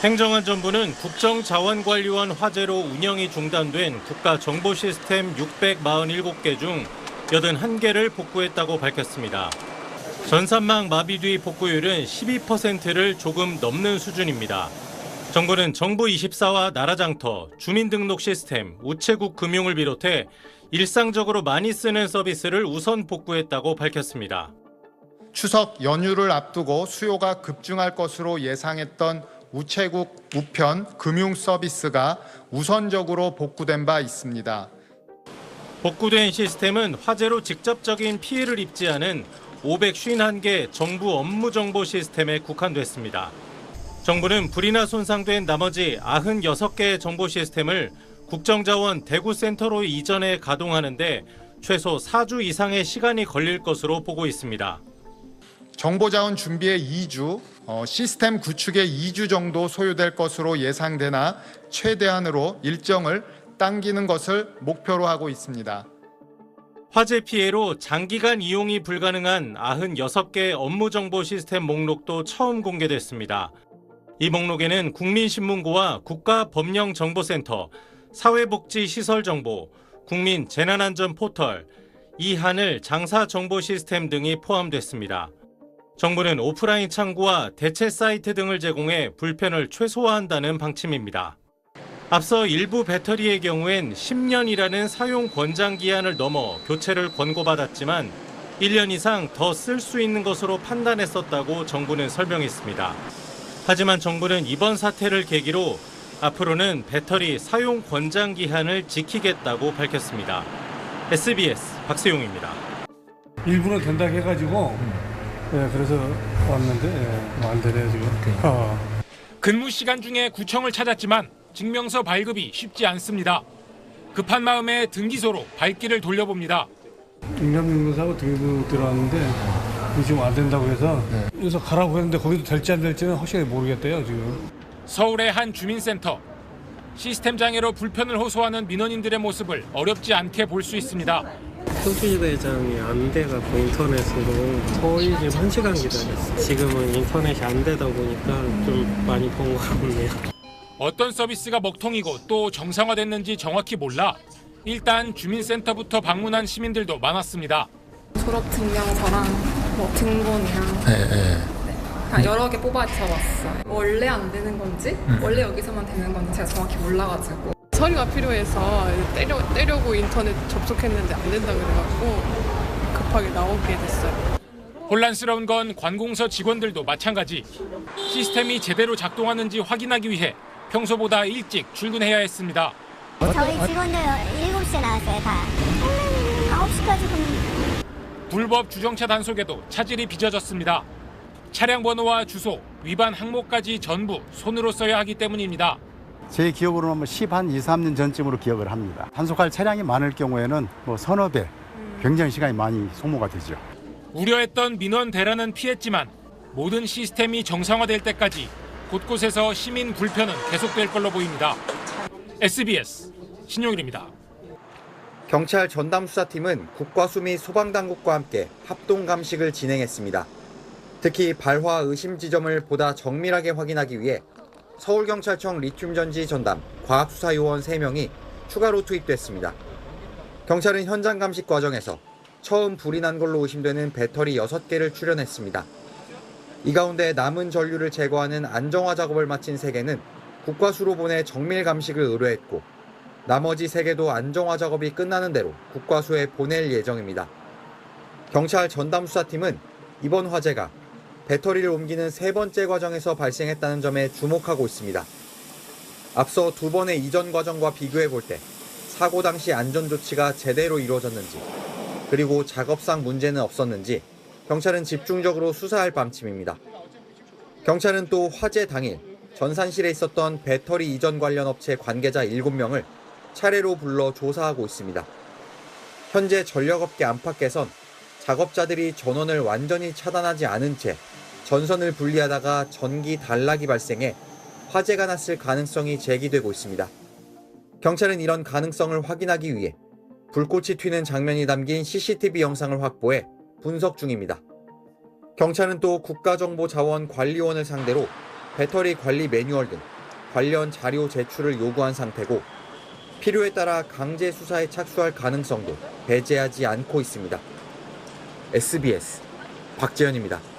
행정안전부는 국정자원관리원 화재로 운영이 중단된 국가정보시스템 647개 중 81개를 복구했다고 밝혔습니다. 전산망 마비 뒤 복구율은 12%를 조금 넘는 수준입니다. 정부는 정부24와 나라장터, 주민등록 시스템, 우체국 금융을 비롯해 일상적으로 많이 쓰는 서비스를 우선 복구했다고 밝혔습니다. 추석 연휴를 앞두고 수요가 급증할 것으로 예상했던 우체국 우편 금융 서비스가 우선적으로 복구된 바 있습니다. 복구된 시스템은 화재로 직접적인 피해를 입지 않은 551개 정부 업무정보 시스템에 국한됐습니다. 정부는 불이나 손상된 나머지 96개의 정보 시스템을 국정자원 대구센터로 이전해 가동하는데 최소 4주 이상의 시간이 걸릴 것으로 보고 있습니다. 정보자원 준비에 2주, 시스템 구축에 2주 정도 소요될 것으로 예상되나 최대한으로 일정을 당기는 것을 목표로 하고 있습니다. 화재 피해로 장기간 이용이 불가능한 96개 업무정보 시스템 목록도 처음 공개됐습니다. 이 목록에는 국민신문고와 국가법령정보센터, 사회복지시설정보, 국민재난안전포털, 이하늘 장사정보시스템 등이 포함됐습니다. 정부는 오프라인 창구와 대체 사이트 등을 제공해 불편을 최소화한다는 방침입니다. 앞서 일부 배터리의 경우엔 10년이라는 사용 권장 기한을 넘어 교체를 권고받았지만 1년 이상 더 쓸 수 있는 것으로 판단했었다고 정부는 설명했습니다. 하지만 정부는 이번 사태를 계기로 앞으로는 배터리 사용 권장 기한을 지키겠다고 밝혔습니다. SBS 박세용입니다. 일부는 된다고 해가지고 그래서 왔는데 안 되네요 지금. 근무 시간 중에 구청을 찾았지만 증명서 발급이 쉽지 않습니다. 급한 마음에 등기소로 발길을 돌려봅니다. 인감증명서하고 등기부 들어왔는데 지금 안 된다고 해서 여기서 가라고 했는데 거기도 될지 안 될지는 확실히 모르겠대요 지금. 서울의 한 주민센터. 시스템 장애로 불편을 호소하는 민원인들의 모습을 어렵지 않게 볼 수 있습니다. 표지 대장이 안 돼가지고 인터넷으로 거의 지금 1시간 기다렸어요. 지금은 인터넷이 안 되다 보니까 좀 많이 번거롭네요. 어떤 서비스가 먹통이고 또 정상화됐는지 정확히 몰라 일단 주민센터부터 방문한 시민들도 많았습니다. 졸업증명서랑 뭐 등본이랑 다 여러 개 뽑아서 왔어요. 원래 안 되는 건지 원래 여기서만 되는 건지 제가 정확히 몰라가지고 서류가 필요해서 떼려고 인터넷 접속했는데 안 된다 그래갖고 급하게 나오게 됐어요. 혼란스러운 건 관공서 직원들도 마찬가지. 시스템이 제대로 작동하는지 확인하기 위해 평소보다 일찍 출근해야 했습니다. 저희 직원들 7시에 나왔어요 다. 9시까지 불법 주정차 단속에도 차질이 빚어졌습니다. 차량 번호와 주소, 위반 항목까지 전부 손으로 써야 하기 때문입니다. 제 기억으로는 10한 2, 3년 전쯤으로 기억을 합니다. 단속할 차량이 많을 경우에는 서너 배, 굉장히 시간이 많이 소모가 되죠. 우려했던 민원 대란은 피했지만 모든 시스템이 정상화될 때까지 곳곳에서 시민 불편은 계속될 걸로 보입니다. SBS 신용일입니다. 경찰 전담수사팀은 국과수 및 소방당국과 함께 합동 감식을 진행했습니다. 특히 발화 의심 지점을 보다 정밀하게 확인하기 위해 서울경찰청 리튬전지 전담 과학수사요원 3명이 추가로 투입됐습니다. 경찰은 현장 감식 과정에서 처음 불이 난 걸로 의심되는 배터리 6개를 출연했습니다. 이 가운데 남은 전류를 제거하는 안정화 작업을 마친 3개는 국과수로 보내 정밀 감식을 의뢰했고 나머지 3개도 안정화 작업이 끝나는 대로 국과수에 보낼 예정입니다. 경찰 전담수사팀은 이번 화재가 배터리를 옮기는 3번째 과정에서 발생했다는 점에 주목하고 있습니다. 앞서 2번의 이전 과정과 비교해 볼 때 사고 당시 안전조치가 제대로 이루어졌는지 그리고 작업상 문제는 없었는지 경찰은 집중적으로 수사할 방침입니다. 경찰은 또 화재 당일 전산실에 있었던 배터리 이전 관련 업체 관계자 7명을 차례로 불러 조사하고 있습니다. 현재 전력업계 안팎에선 작업자들이 전원을 완전히 차단하지 않은 채 전선을 분리하다가 전기 단락이 발생해 화재가 났을 가능성이 제기되고 있습니다. 경찰은 이런 가능성을 확인하기 위해 불꽃이 튀는 장면이 담긴 CCTV 영상을 확보해 분석 중입니다. 경찰은 또 국가정보자원관리원을 상대로 배터리 관리 매뉴얼 등 관련 자료 제출을 요구한 상태고 필요에 따라 강제 수사에 착수할 가능성도 배제하지 않고 있습니다. SBS 박재현입니다.